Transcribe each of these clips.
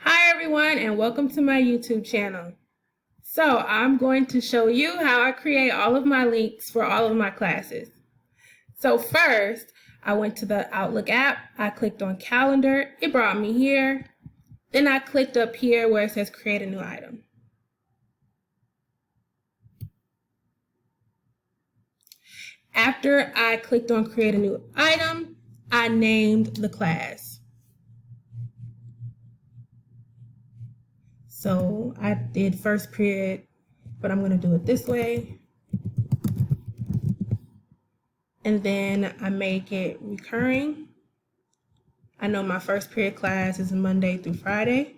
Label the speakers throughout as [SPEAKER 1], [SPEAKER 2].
[SPEAKER 1] Hi everyone and welcome to my YouTube channel. So I'm going to show you how I create all of my links for all of my classes. So first, I went to the Outlook app, I clicked on calendar, it brought me here. Then I clicked up here where it says create a new item. After I clicked on create a new item, I named the class. So I did first period, but I'm going to do it this way. And then I make it recurring. I know my first period class is Monday through Friday.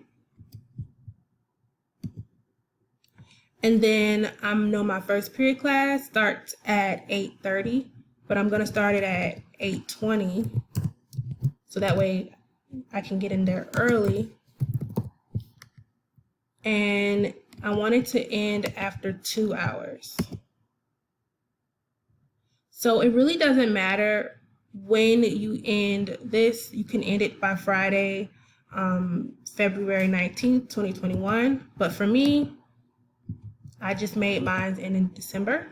[SPEAKER 1] And then I know my first period class starts at 8:30, but I'm going to start it at 8:20. So that way I can get in there early. And I want it to end after 2 hours. So it really doesn't matter when you end this. You can end it by Friday, February 19th, 2021. But for me, I just made mine end in December.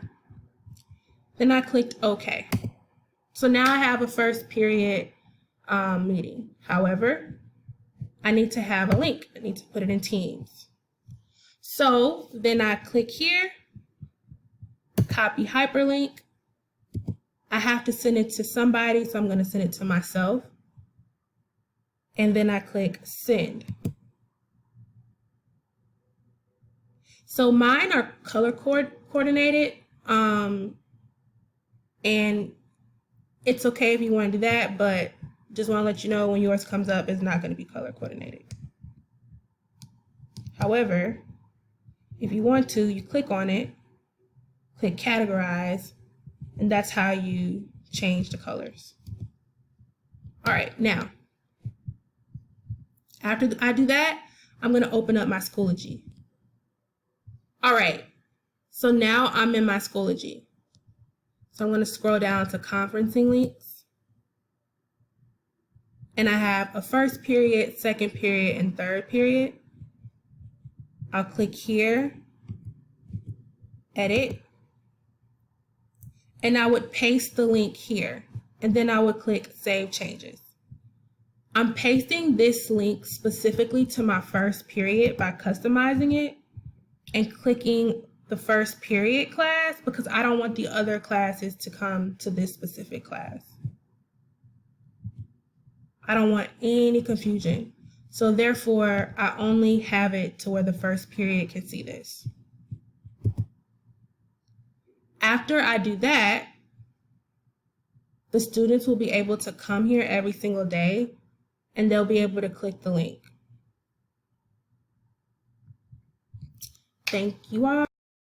[SPEAKER 1] Then I clicked OK. So now I have a first period meeting. However, I need to have a link. I need to put it in Teams. So then I click here, copy hyperlink. I have to send it to somebody, so I'm going to send it to myself. And then I click send. So mine are color coordinated, and it's okay if you want to do that, but just want to let you know when yours comes up, it's not going to be color coordinated. However, if you want to, you click on it, click categorize, and that's how you change the colors. All right, now, after I do that, I'm going to open up my Schoology. All right, so now I'm in my Schoology. So I'm going to scroll down to conferencing links. And I have a first period, second period, and third period. I'll click here, edit, and I would paste the link here. And then I would click save changes. I'm pasting this link specifically to my first period by customizing it and clicking the first period class because I don't want the other classes to come to this specific class. I don't want any confusion. So therefore, I only have it to where the first period can see this. After I do that, the students will be able to come here every single day and they'll be able to click the link. Thank you all.